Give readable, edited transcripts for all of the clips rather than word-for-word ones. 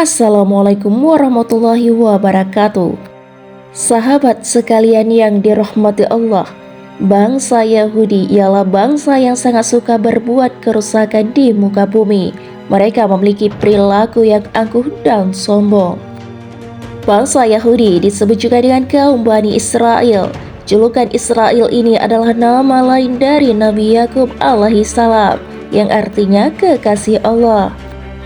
Assalamualaikum warahmatullahi wabarakatuh. Sahabat sekalian yang dirahmati Allah, bangsa Yahudi ialah bangsa yang sangat suka berbuat kerusakan di muka bumi. Mereka memiliki perilaku yang angkuh dan sombong. Bangsa Yahudi disebut juga dengan kaum Bani Israel. Julukan Israel ini adalah nama lain dari Nabi Yakub alaihissalam, yang artinya kekasih Allah.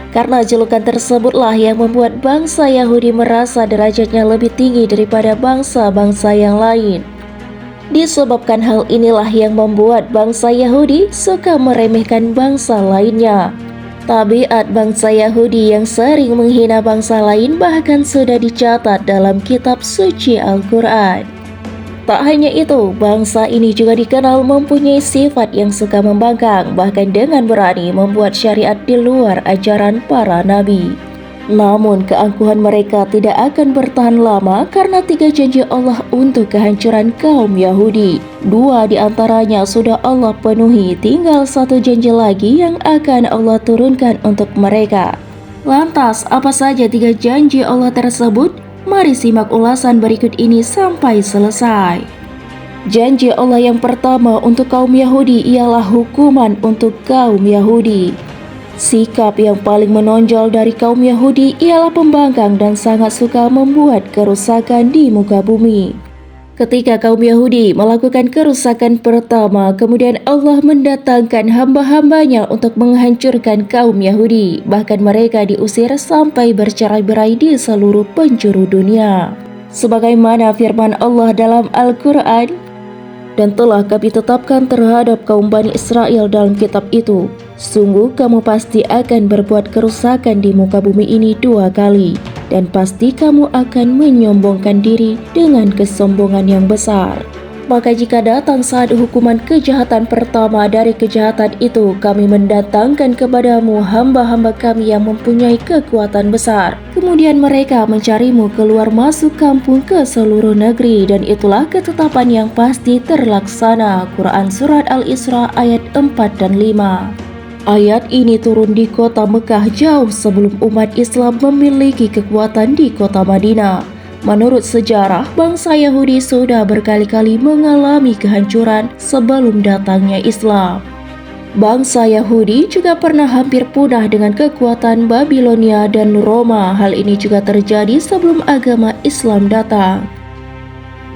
Karena julukan tersebutlah yang membuat bangsa Yahudi merasa derajatnya lebih tinggi daripada bangsa-bangsa yang lain. Disebabkan hal inilah yang membuat bangsa Yahudi suka meremehkan bangsa lainnya. Tabiat bangsa Yahudi yang sering menghina bangsa lain bahkan sudah dicatat dalam kitab suci Al-Quran. Tak hanya itu, bangsa ini juga dikenal mempunyai sifat yang suka membangkang, bahkan dengan berani membuat syariat di luar ajaran para nabi. Namun keangkuhan mereka tidak akan bertahan lama karena 3 janji Allah untuk kehancuran kaum Yahudi. 2 diantaranya sudah Allah penuhi, tinggal 1 janji lagi yang akan Allah turunkan untuk mereka. Lantas, apa saja 3 janji Allah tersebut? Mari simak ulasan berikut ini sampai selesai. Janji Allah yang pertama untuk kaum Yahudi ialah hukuman untuk kaum Yahudi. Sikap yang paling menonjol dari kaum Yahudi ialah pembangkang dan sangat suka membuat kerusakan di muka bumi. Ketika kaum Yahudi melakukan kerusakan pertama, kemudian Allah mendatangkan hamba-hambanya untuk menghancurkan kaum Yahudi. Bahkan mereka diusir sampai bercerai-berai di seluruh penjuru dunia. Sebagaimana firman Allah dalam Al-Quran, "Dan telah kami tetapkan terhadap kaum Bani Israel dalam kitab itu, sungguh kamu pasti akan berbuat kerusakan di muka bumi ini 2 kali. Dan pasti kamu akan menyombongkan diri dengan kesombongan yang besar. Maka jika datang saat hukuman kejahatan pertama dari kejahatan itu, kami mendatangkan kepadamu hamba-hamba kami yang mempunyai kekuatan besar. Kemudian mereka mencarimu keluar masuk kampung ke seluruh negeri, dan itulah ketetapan yang pasti terlaksana." Quran Surat Al-Isra ayat 4 dan 5. Ayat ini turun di kota Mekah jauh sebelum umat Islam memiliki kekuatan di kota Madinah. Menurut sejarah, bangsa Yahudi sudah berkali-kali mengalami kehancuran sebelum datangnya Islam. Bangsa Yahudi juga pernah hampir punah dengan kekuatan Babilonia dan Roma. Hal ini juga terjadi sebelum agama Islam datang.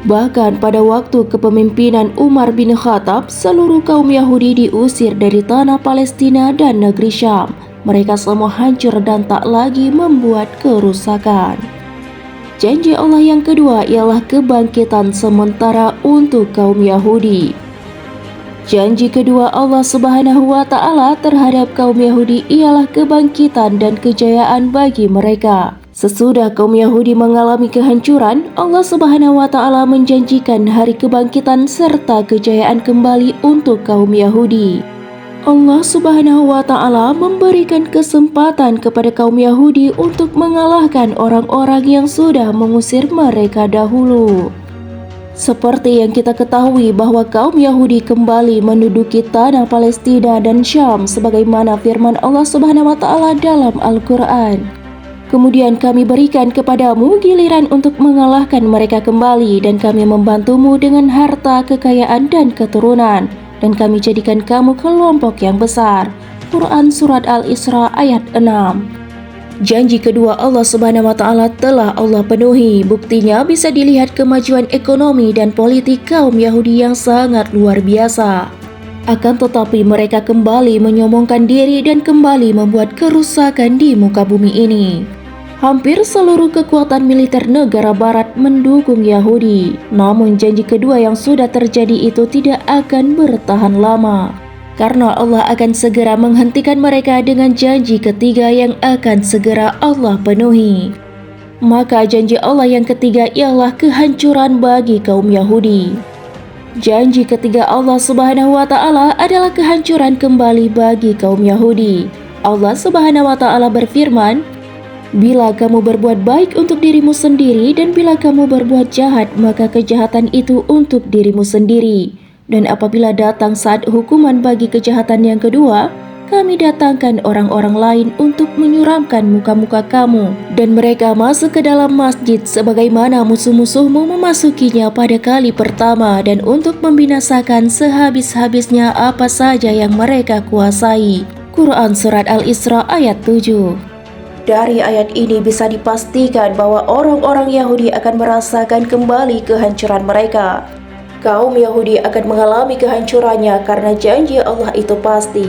Bahkan pada waktu kepemimpinan Umar bin Khattab, seluruh kaum Yahudi diusir dari tanah Palestina dan negeri Syam. Mereka semua hancur dan tak lagi membuat kerusakan. Janji Allah yang kedua ialah kebangkitan sementara untuk kaum Yahudi. Janji kedua Allah Subhanahu wa Ta'ala terhadap kaum Yahudi ialah kebangkitan dan kejayaan bagi mereka. Sesudah kaum Yahudi mengalami kehancuran, Allah Subhanahu wa Ta'ala menjanjikan hari kebangkitan serta kejayaan kembali untuk kaum Yahudi. Allah Subhanahu wa Ta'ala memberikan kesempatan kepada kaum Yahudi untuk mengalahkan orang-orang yang sudah mengusir mereka dahulu. Seperti yang kita ketahui bahwa kaum Yahudi kembali menduduki tanah Palestina dan Syam sebagaimana firman Allah Subhanahu wa Ta'ala dalam Al-Quran. "Kemudian kami berikan kepadamu giliran untuk mengalahkan mereka kembali, dan kami membantumu dengan harta, kekayaan, dan keturunan, dan kami jadikan kamu kelompok yang besar." Quran Surat Al-Isra ayat 6. Janji kedua Allah Subhanahu wa Ta'ala telah Allah penuhi. Buktinya bisa dilihat kemajuan ekonomi dan politik kaum Yahudi yang sangat luar biasa. Akan tetapi mereka kembali menyombongkan diri dan kembali membuat kerusakan di muka bumi ini. Hampir seluruh kekuatan militer negara barat mendukung Yahudi. Namun janji kedua yang sudah terjadi itu tidak akan bertahan lama. Karena Allah akan segera menghentikan mereka dengan janji ketiga yang akan segera Allah penuhi. Maka janji Allah yang ketiga ialah kehancuran bagi kaum Yahudi. Janji ketiga Allah Subhanahu wa Ta'ala adalah kehancuran kembali bagi kaum Yahudi. Allah Subhanahu wa Ta'ala berfirman, "Bila kamu berbuat baik untuk dirimu sendiri, dan bila kamu berbuat jahat, maka kejahatan itu untuk dirimu sendiri. Dan apabila datang saat hukuman bagi kejahatan yang kedua, kami datangkan orang-orang lain untuk menyuramkan muka-muka kamu, dan mereka masuk ke dalam masjid sebagaimana musuh-musuhmu memasukinya pada kali pertama, dan untuk membinasakan sehabis-habisnya apa saja yang mereka kuasai. Quran Surat Al-Isra ayat 7. Dari ayat ini bisa dipastikan bahwa orang-orang Yahudi akan merasakan kembali kehancuran mereka. Kaum Yahudi akan mengalami kehancurannya karena janji Allah itu pasti.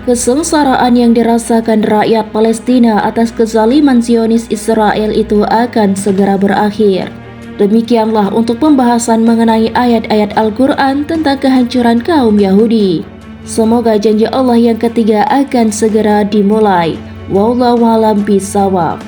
Kesengsaraan yang dirasakan rakyat Palestina atas kezaliman Zionis Israel itu akan segera berakhir. Demikianlah untuk pembahasan mengenai ayat-ayat Al-Quran tentang kehancuran kaum Yahudi. Semoga janji Allah yang ketiga akan segera dimulai. Wallahu a'lam bishawab.